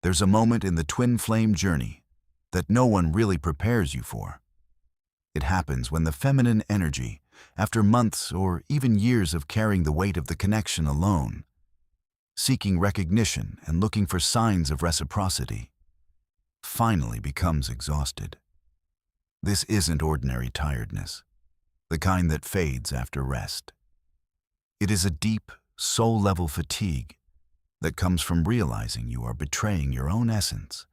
There's a moment in the twin flame journey that no one really prepares you for. It happens when the feminine energy, after months or even years of carrying the weight of the connection alone, seeking recognition and looking for signs of reciprocity, finally becomes exhausted. This isn't ordinary tiredness, the kind that fades after rest. It is a deep, soul-level fatigue that comes from realizing you are betraying your own essence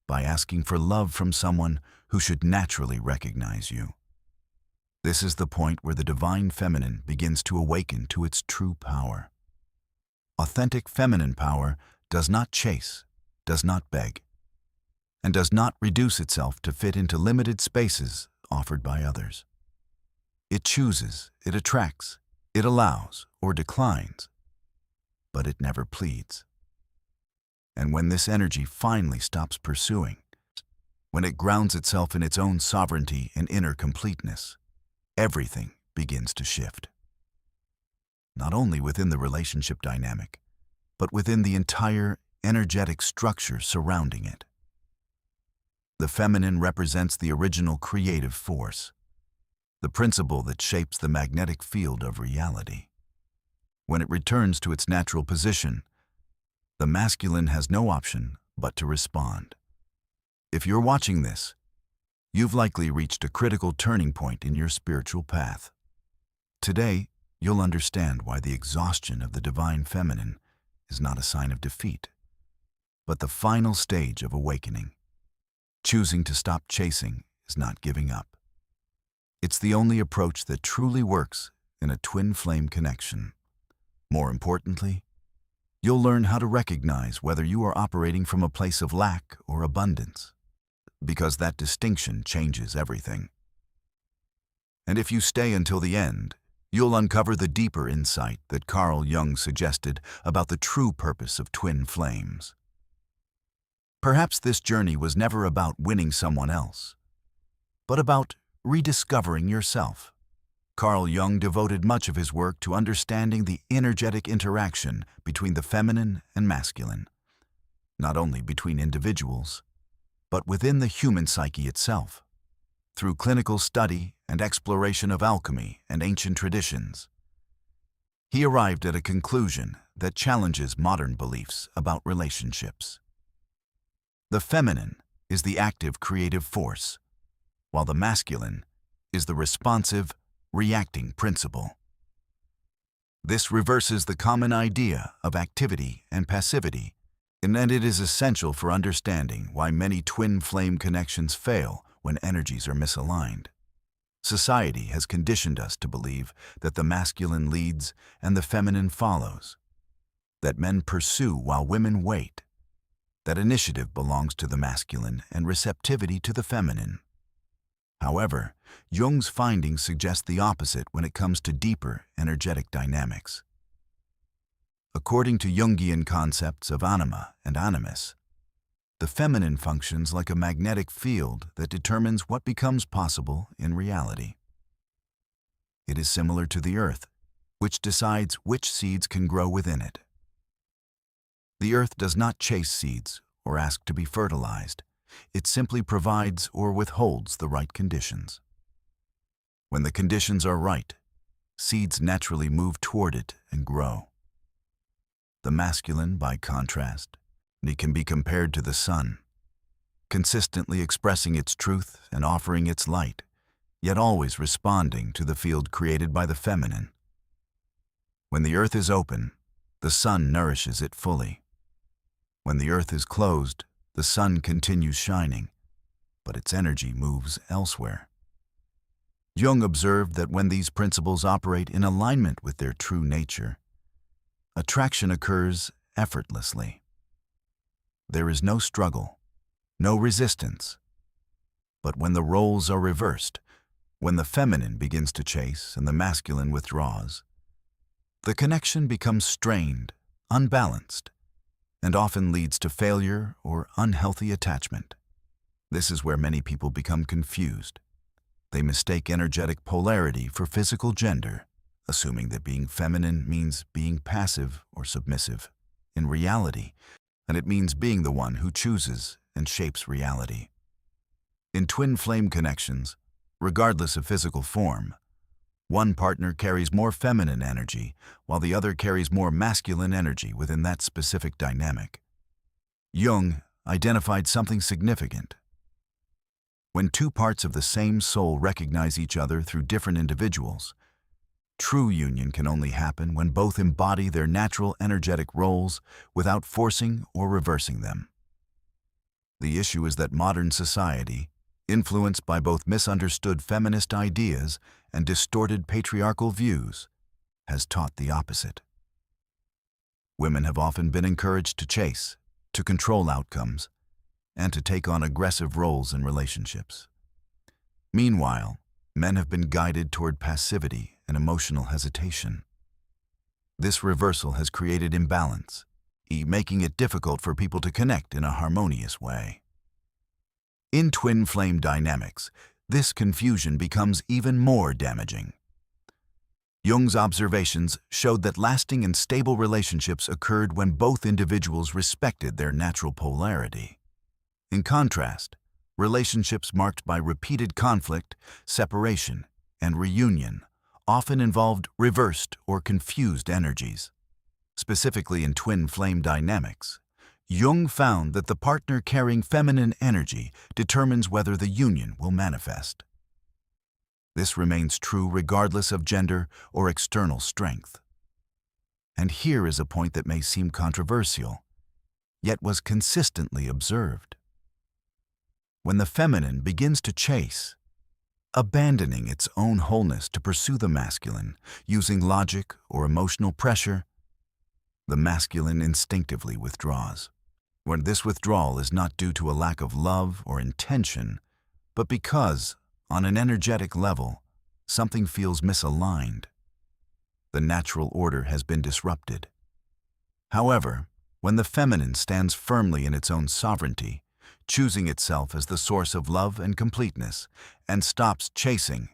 by asking for love from someone who should naturally recognize you. This is the point where the divine feminine begins to awaken to its true power. Authentic feminine power does not chase, does not beg, and does not reduce itself to fit into limited spaces offered by others. It chooses, it attracts, it allows or declines, but it never pleads. And when this energy finally stops pursuing, when it grounds itself in its own sovereignty and inner completeness, everything begins to shift. Not only within the relationship dynamic, but within the entire energetic structure surrounding it. The feminine represents the original creative force, the principle that shapes the magnetic field of reality. When it returns to its natural position, the masculine has no option but to respond. If you're watching this, you've likely reached a critical turning point in your spiritual path. Today, you'll understand why the exhaustion of the divine feminine is not a sign of defeat, but the final stage of awakening. Choosing to stop chasing is not giving up. It's the only approach that truly works in a twin flame connection. More importantly, you'll learn how to recognize whether you are operating from a place of lack or abundance, because that distinction changes everything. And if you stay until the end, you'll uncover the deeper insight that Carl Jung suggested about the true purpose of twin flames. Perhaps this journey was never about winning someone else, but about rediscovering yourself. Carl Jung devoted much of his work to understanding the energetic interaction between the feminine and masculine, not only between individuals, but within the human psyche itself. Through clinical study and exploration of alchemy and ancient traditions, he arrived at a conclusion that challenges modern beliefs about relationships. The feminine is the active creative force, while the masculine is the responsive, reacting principle. This reverses the common idea of activity and passivity, and it is essential for understanding why many twin flame connections fail when energies are misaligned. Society has conditioned us to believe that the masculine leads and the feminine follows, that men pursue while women wait, that initiative belongs to the masculine and receptivity to the feminine. However, Jung's findings suggest the opposite when it comes to deeper energetic dynamics. According to Jungian concepts of anima and animus, the feminine functions like a magnetic field that determines what becomes possible in reality. It is similar to the earth, which decides which seeds can grow within it. The earth does not chase seeds or ask to be fertilized. It simply provides or withholds the right conditions. When the conditions are right, seeds naturally move toward it and grow. The masculine, by contrast, can be compared to the sun, consistently expressing its truth and offering its light, yet always responding to the field created by the feminine. When the earth is open, the sun nourishes it fully. When the earth is closed, the sun continues shining, but its energy moves elsewhere. Jung observed that when these principles operate in alignment with their true nature, attraction occurs effortlessly. There is no struggle, no resistance. But when the roles are reversed, when the feminine begins to chase and the masculine withdraws, the connection becomes strained, unbalanced, and often leads to failure or unhealthy attachment. This is where many people become confused. They mistake energetic polarity for physical gender, assuming that being feminine means being passive or submissive. In reality, and it means being the one who chooses and shapes reality. In twin flame connections, regardless of physical form, one partner carries more feminine energy, while the other carries more masculine energy within that specific dynamic. Jung identified something significant. When two parts of the same soul recognize each other through different individuals, true union can only happen when both embody their natural energetic roles without forcing or reversing them. The issue is that modern society, influenced by both misunderstood feminist ideas and distorted patriarchal views, has taught the opposite. Women have often been encouraged to chase, to control outcomes, and to take on aggressive roles in relationships. Meanwhile, men have been guided toward passivity and emotional hesitation. This reversal has created imbalance, making it difficult for people to connect in a harmonious way. In twin flame dynamics, this confusion becomes even more damaging. Jung's observations showed that lasting and stable relationships occurred when both individuals respected their natural polarity. In contrast, relationships marked by repeated conflict, separation, and reunion often involved reversed or confused energies. Specifically in twin flame dynamics, Jung found that the partner carrying feminine energy determines whether the union will manifest. This remains true regardless of gender or external strength. And here is a point that may seem controversial, yet was consistently observed. When the feminine begins to chase, abandoning its own wholeness to pursue the masculine, using logic or emotional pressure, the masculine instinctively withdraws. When this withdrawal is not due to a lack of love or intention, but because, on an energetic level, something feels misaligned. The natural order has been disrupted. However, when the feminine stands firmly in its own sovereignty, choosing itself as the source of love and completeness, and stops chasing,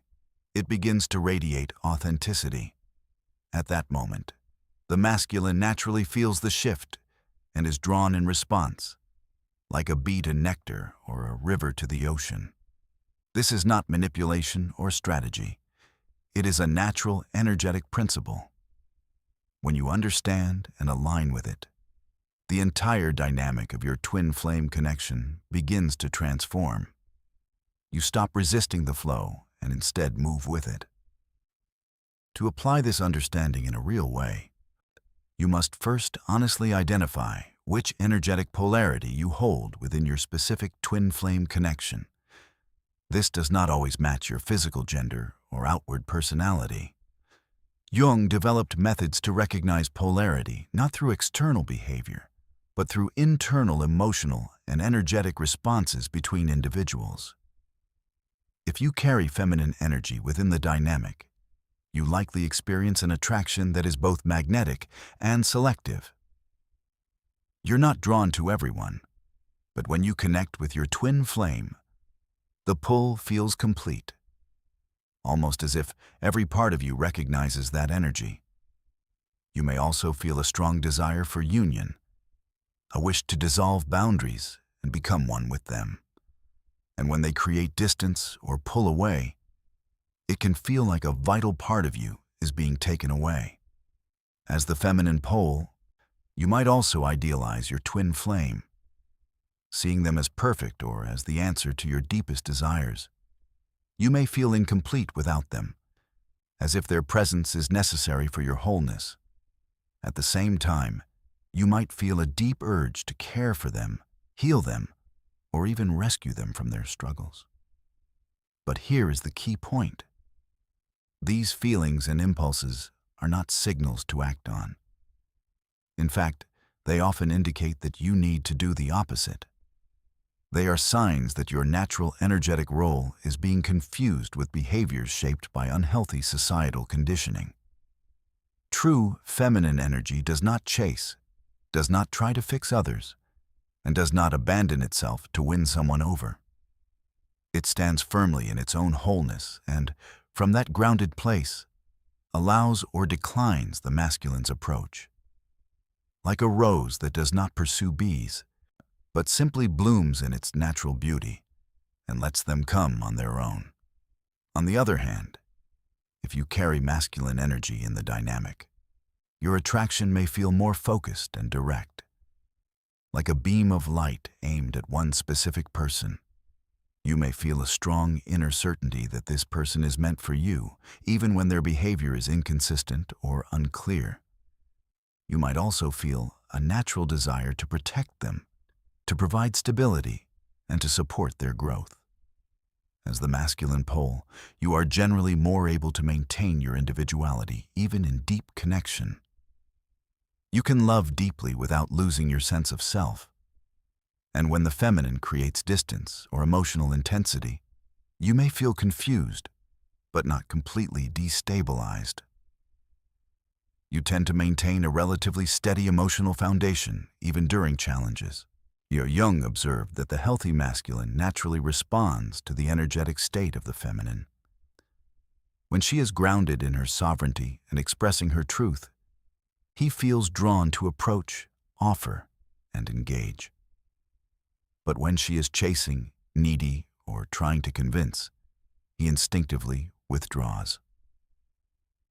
it begins to radiate authenticity. At that moment, the masculine naturally feels the shift and is drawn in response, like a bee to nectar or a river to the ocean. This is not manipulation or strategy. It is a natural, energetic principle. When you understand and align with it, the entire dynamic of your twin flame connection begins to transform. You stop resisting the flow and instead move with it. To apply this understanding in a real way, you must first honestly identify which energetic polarity you hold within your specific twin flame connection. This does not always match your physical gender or outward personality. Jung developed methods to recognize polarity not through external behavior, but through internal emotional and energetic responses between individuals. If you carry feminine energy within the dynamic, you likely experience an attraction that is both magnetic and selective. You're not drawn to everyone, but when you connect with your twin flame, the pull feels complete, almost as if every part of you recognizes that energy. You may also feel a strong desire for union, a wish to dissolve boundaries and become one with them. And when they create distance or pull away, it can feel like a vital part of you is being taken away. As the feminine pole, you might also idealize your twin flame, seeing them as perfect or as the answer to your deepest desires. You may feel incomplete without them, as if their presence is necessary for your wholeness. At the same time, you might feel a deep urge to care for them, heal them, or even rescue them from their struggles. But here is the key point. These feelings and impulses are not signals to act on. In fact, they often indicate that you need to do the opposite. They are signs that your natural energetic role is being confused with behaviors shaped by unhealthy societal conditioning. True feminine energy does not chase, does not try to fix others, and does not abandon itself to win someone over. It stands firmly in its own wholeness and, from that grounded place, allows or declines the masculine's approach. like a rose that does not pursue bees, but simply blooms in its natural beauty and lets them come on their own. On the other hand, if you carry masculine energy in the dynamic, your attraction may feel more focused and direct, like a beam of light aimed at one specific person. You may feel a strong inner certainty that this person is meant for you, even when their behavior is inconsistent or unclear. You might also feel a natural desire to protect them, to provide stability, and to support their growth. As the masculine pole, you are generally more able to maintain your individuality, even in deep connection. You can love deeply without losing your sense of self. And when the feminine creates distance or emotional intensity, you may feel confused, but not completely destabilized. You tend to maintain a relatively steady emotional foundation, even during challenges. Jung observed that the healthy masculine naturally responds to the energetic state of the feminine. When she is grounded in her sovereignty and expressing her truth, he feels drawn to approach, offer, and engage. But when she is chasing, needy, or trying to convince, he instinctively withdraws.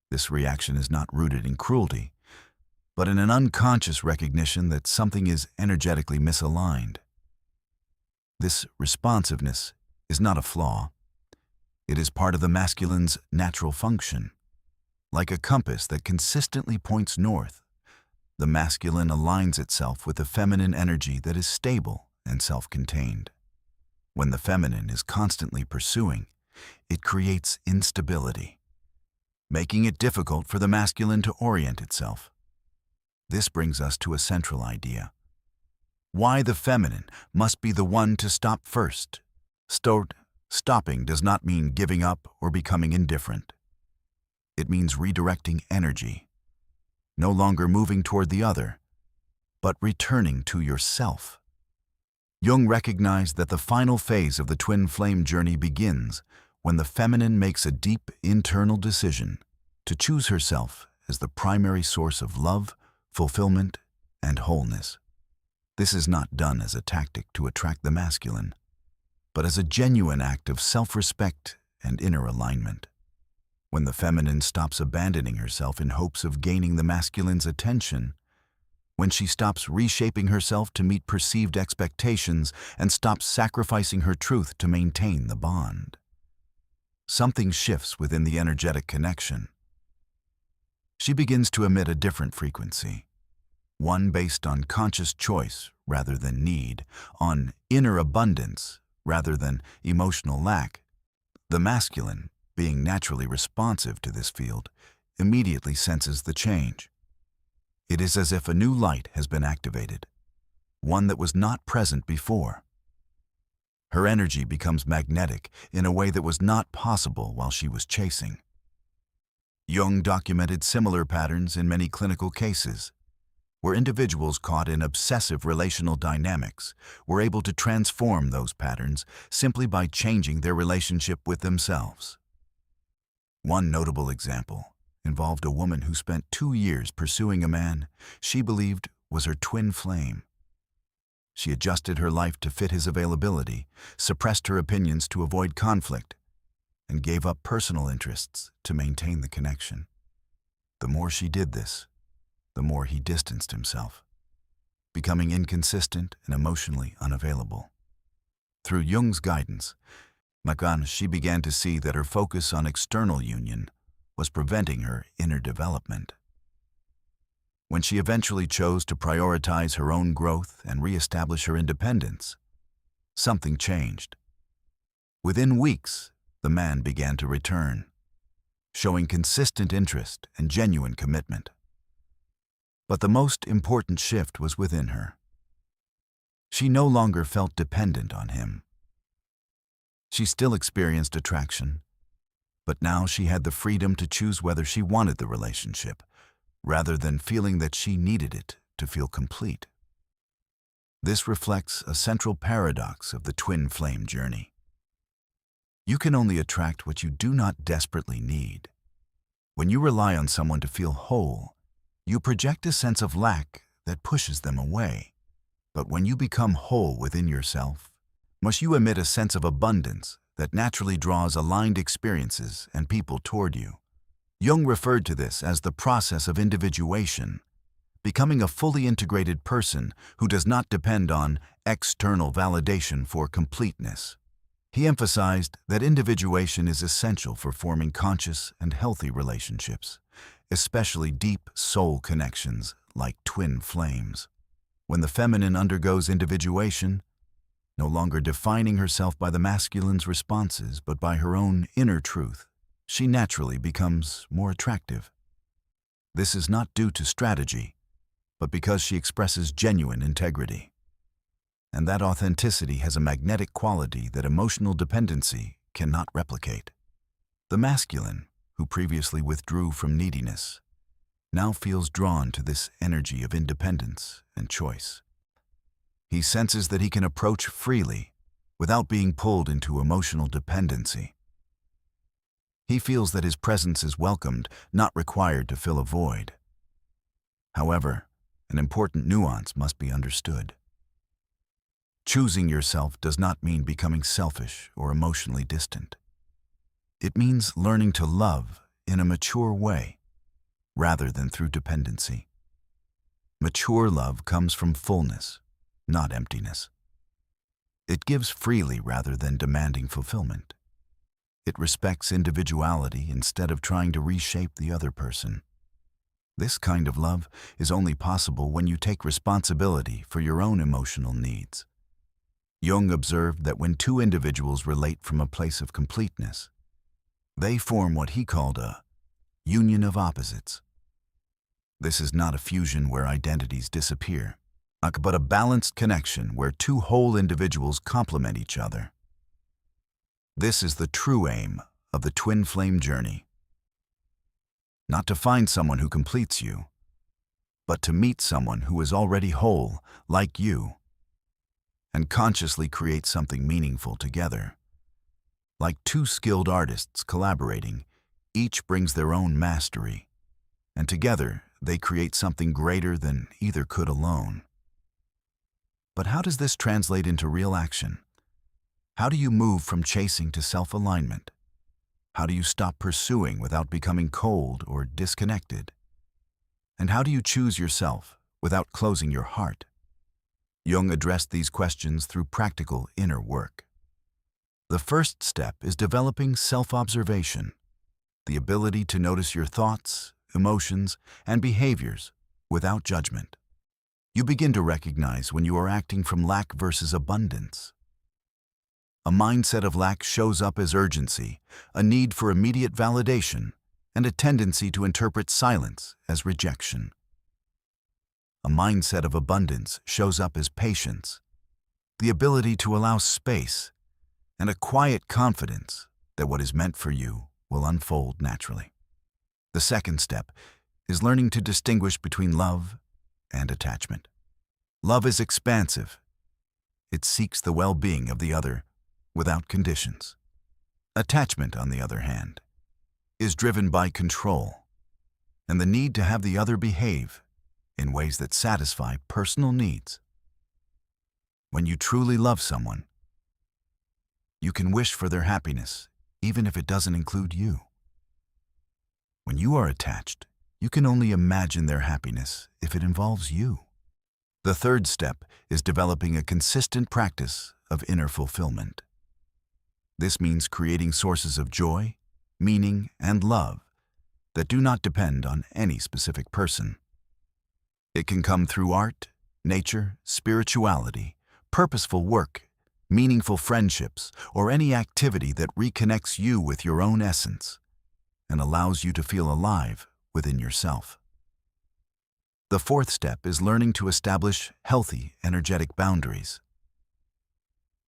This reaction is not rooted in cruelty, but in an unconscious recognition that something is energetically misaligned. This responsiveness is not a flaw. It is part of the masculine's natural function. Like a compass that consistently points north, the masculine aligns itself with the feminine energy that is stable and self-contained. When the feminine is constantly pursuing, it creates instability, making it difficult for the masculine to orient itself. This brings us to a central idea. Why the feminine must be the one to stop first. Stopping does not mean giving up or becoming indifferent. It means redirecting energy, no longer moving toward the other, but returning to yourself. Jung recognized that the final phase of the twin flame journey begins when the feminine makes a deep internal decision to choose herself as the primary source of love, fulfillment, and wholeness. This is not done as a tactic to attract the masculine, but as a genuine act of self-respect and inner alignment. When the feminine stops abandoning herself in hopes of gaining the masculine's attention, when she stops reshaping herself to meet perceived expectations and stops sacrificing her truth to maintain the bond, something shifts within the energetic connection. She begins to emit a different frequency, one based on conscious choice rather than need, on inner abundance rather than emotional lack. The masculine, being naturally responsive to this field, immediately senses the change. It is as if a new light has been activated, one that was not present before. Her energy becomes magnetic in a way that was not possible while she was chasing. Jung documented similar patterns in many clinical cases, where individuals caught in obsessive relational dynamics were able to transform those patterns simply by changing their relationship with themselves. One notable example involved a woman who spent 2 years pursuing a man she believed was her twin flame. She adjusted her life to fit his availability, suppressed her opinions to avoid conflict, and gave up personal interests to maintain the connection. The more she did this, the more he distanced himself, becoming inconsistent and emotionally unavailable. Through Jung's guidance, she began to see that her focus on external union was preventing her inner development. When she eventually chose to prioritize her own growth and reestablish her independence, something changed. Within weeks, the man began to return, showing consistent interest and genuine commitment. But the most important shift was within her. She no longer felt dependent on him. She still experienced attraction, but now she had the freedom to choose whether she wanted the relationship, rather than feeling that she needed it to feel complete. This reflects a central paradox of the twin flame journey. You can only attract what you do not desperately need. When you rely on someone to feel whole, you project a sense of lack that pushes them away. But when you become whole within yourself, must you emit a sense of abundance that naturally draws aligned experiences and people toward you. Jung referred to this as the process of individuation, becoming a fully integrated person who does not depend on external validation for completeness. He emphasized that individuation is essential for forming conscious and healthy relationships, especially deep soul connections like twin flames. When the feminine undergoes individuation, no longer defining herself by the masculine's responses but by her own inner truth, she naturally becomes more attractive. This is not due to strategy, but because she expresses genuine integrity. And that authenticity has a magnetic quality that emotional dependency cannot replicate. The masculine, who previously withdrew from neediness, now feels drawn to this energy of independence and choice. He senses that he can approach freely without being pulled into emotional dependency. He feels that his presence is welcomed, not required to fill a void. However, an important nuance must be understood. Choosing yourself does not mean becoming selfish or emotionally distant. It means learning to love in a mature way, rather than through dependency. Mature love comes from fullness, not emptiness. It gives freely rather than demanding fulfillment. It respects individuality instead of trying to reshape the other person. This kind of love is only possible when you take responsibility for your own emotional needs. Jung observed that when two individuals relate from a place of completeness, they form what he called a union of opposites. This is not a fusion where identities disappear, but a balanced connection where two whole individuals complement each other. This is the true aim of the twin flame journey. Not to find someone who completes you, but to meet someone who is already whole, like you, and consciously create something meaningful together. Like two skilled artists collaborating, each brings their own mastery, and together they create something greater than either could alone. But how does this translate into real action? How do you move from chasing to self-alignment? How do you stop pursuing without becoming cold or disconnected? And how do you choose yourself without closing your heart? Jung addressed these questions through practical inner work. The first step is developing self-observation, the ability to notice your thoughts, emotions, and behaviors without judgment. You begin to recognize when you are acting from lack versus abundance. A mindset of lack shows up as urgency, a need for immediate validation, and a tendency to interpret silence as rejection. A mindset of abundance shows up as patience, the ability to allow space, and a quiet confidence that what is meant for you will unfold naturally. The second step is learning to distinguish between love and attachment. Love is expansive. It seeks the well-being of the other without conditions. Attachment, on the other hand, is driven by control and the need to have the other behave in ways that satisfy personal needs. When you truly love someone, you can wish for their happiness even if it doesn't include you. When you are attached, you can only imagine their happiness if it involves you. The third step is developing a consistent practice of inner fulfillment. This means creating sources of joy, meaning, and love that do not depend on any specific person. It can come through art, nature, spirituality, purposeful work, meaningful friendships, or any activity that reconnects you with your own essence and allows you to feel alive within yourself. The fourth step is learning to establish healthy, energetic boundaries.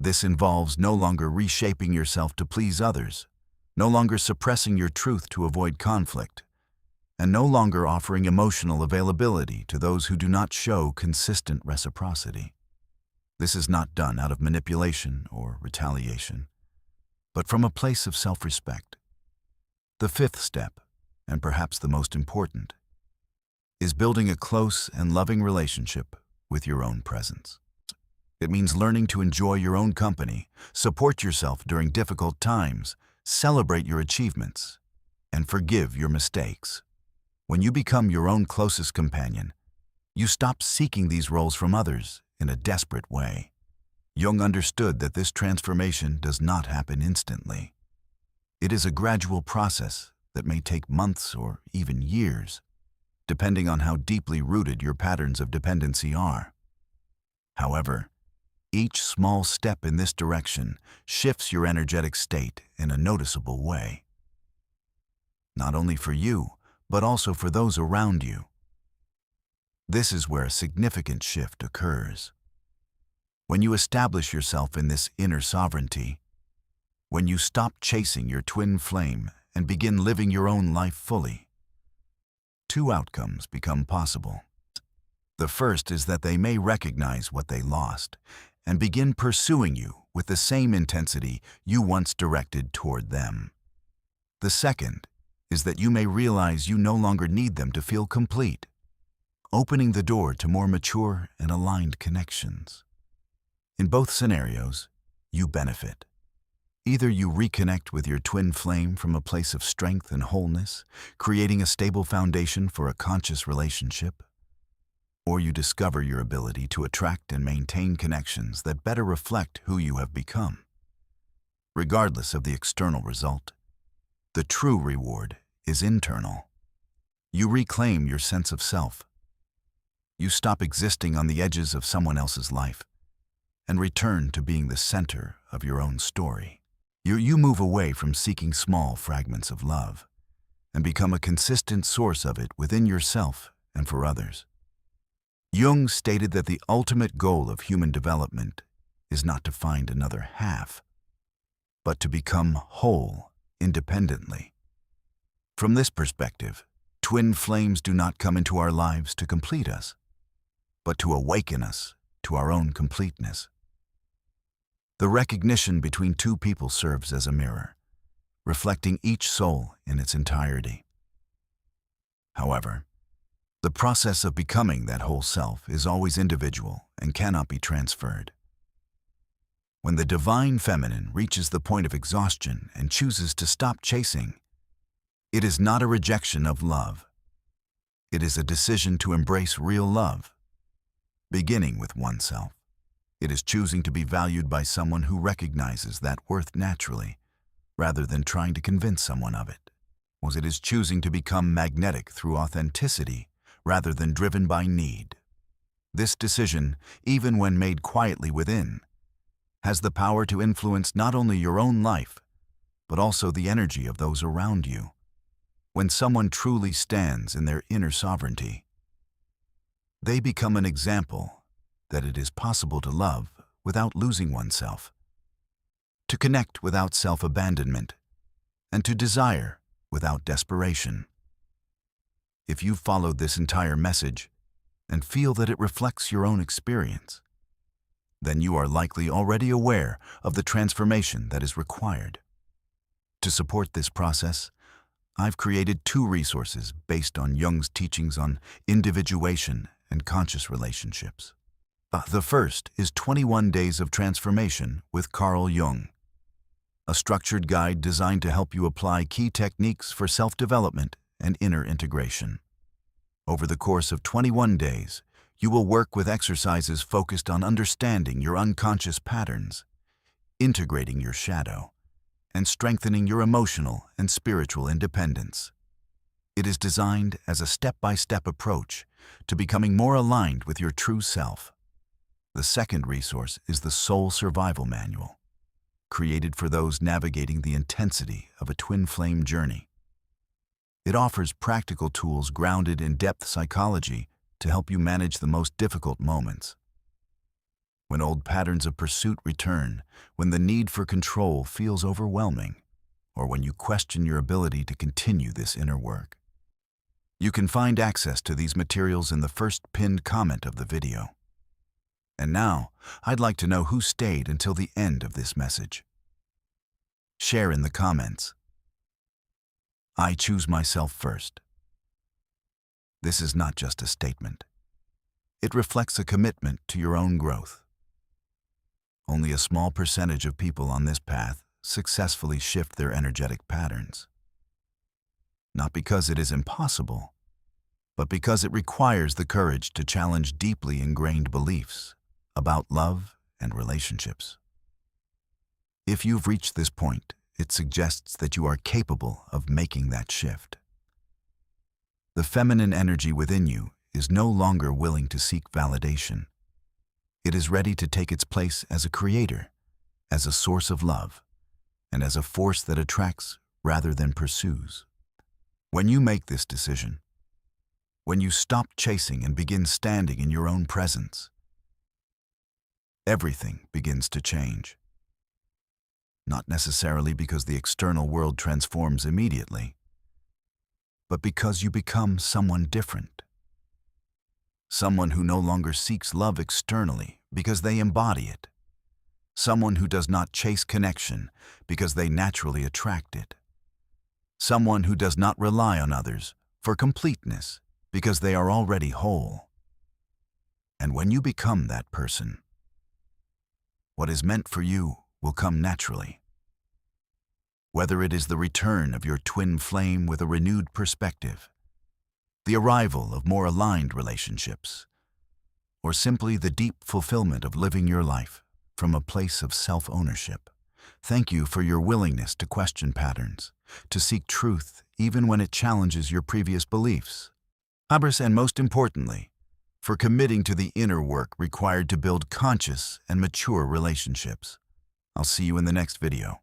This involves no longer reshaping yourself to please others, no longer suppressing your truth to avoid conflict, and no longer offering emotional availability to those who do not show consistent reciprocity. This is not done out of manipulation or retaliation, but from a place of self-respect. The fifth step, and perhaps the most important, is building a close and loving relationship with your own presence. It means learning to enjoy your own company, support yourself during difficult times, celebrate your achievements, and forgive your mistakes. When you become your own closest companion, you stop seeking these roles from others in a desperate way. Jung understood that this transformation does not happen instantly. It is a gradual process that may take months or even years, depending on how deeply rooted your patterns of dependency are. However, each small step in this direction shifts your energetic state in a noticeable way. Not only for you, but also for those around you. This is where a significant shift occurs. When you establish yourself in this inner sovereignty, when you stop chasing your twin flame and begin living your own life fully, two outcomes become possible. The first is that they may recognize what they lost and begin pursuing you with the same intensity you once directed toward them. The second is that you may realize you no longer need them to feel complete, opening the door to more mature and aligned connections. In both scenarios, you benefit. Either you reconnect with your twin flame from a place of strength and wholeness, creating a stable foundation for a conscious relationship, or you discover your ability to attract and maintain connections that better reflect who you have become. Regardless of the external result, the true reward is internal. You reclaim your sense of self. You stop existing on the edges of someone else's life and return to being the center of your own story. You move away from seeking small fragments of love and become a consistent source of it within yourself and for others. Jung stated that the ultimate goal of human development is not to find another half, but to become whole independently. From this perspective, twin flames do not come into our lives to complete us, but to awaken us to our own completeness. The recognition between two people serves as a mirror, reflecting each soul in its entirety. However, the process of becoming that whole self is always individual and cannot be transferred. When the divine feminine reaches the point of exhaustion and chooses to stop chasing, it is not a rejection of love. It is a decision to embrace real love, beginning with oneself. It is choosing to be valued by someone who recognizes that worth naturally, rather than trying to convince someone of it. It is choosing to become magnetic through authenticity, rather than driven by need. This decision, even when made quietly within, has the power to influence not only your own life, but also the energy of those around you. When someone truly stands in their inner sovereignty, they become an example that it is possible to love without losing oneself, to connect without self-abandonment, and to desire without desperation. If you've followed this entire message and feel that it reflects your own experience, then you are likely already aware of the transformation that is required. To support this process, I've created 2 resources based on Jung's teachings on individuation and conscious relationships. The first is 21 Days of Transformation with Carl Jung, a structured guide designed to help you apply key techniques for self-development and inner integration. Over the course of 21 days, you will work with exercises focused on understanding your unconscious patterns, integrating your shadow, and strengthening your emotional and spiritual independence. It is designed as a step-by-step approach to becoming more aligned with your true self. The second resource is the Soul Survival Manual, created for those navigating the intensity of a twin flame journey. It offers practical tools grounded in depth psychology to help you manage the most difficult moments. When old patterns of pursuit return, when the need for control feels overwhelming, or when you question your ability to continue this inner work. You can find access to these materials in the first pinned comment of the video. And now, I'd like to know who stayed until the end of this message. Share in the comments. I choose myself first. This is not just a statement. It reflects a commitment to your own growth. Only a small percentage of people on this path successfully shift their energetic patterns. Not because it is impossible, but because it requires the courage to challenge deeply ingrained beliefs about love and relationships. If you've reached this point, it suggests that you are capable of making that shift. The feminine energy within you is no longer willing to seek validation. It is ready to take its place as a creator, as a source of love, and as a force that attracts rather than pursues. When you make this decision, when you stop chasing and begin standing in your own presence, everything begins to change. Not necessarily because the external world transforms immediately, but because you become someone different. Someone who no longer seeks love externally because they embody it. Someone who does not chase connection because they naturally attract it. Someone who does not rely on others for completeness because they are already whole. And when you become that person, what is meant for you will come naturally. Whether it is the return of your twin flame with a renewed perspective, the arrival of more aligned relationships, or simply the deep fulfillment of living your life from a place of self-ownership. Thank you for your willingness to question patterns, to seek truth even when it challenges your previous beliefs. And most importantly, for committing to the inner work required to build conscious and mature relationships. I'll see you in the next video.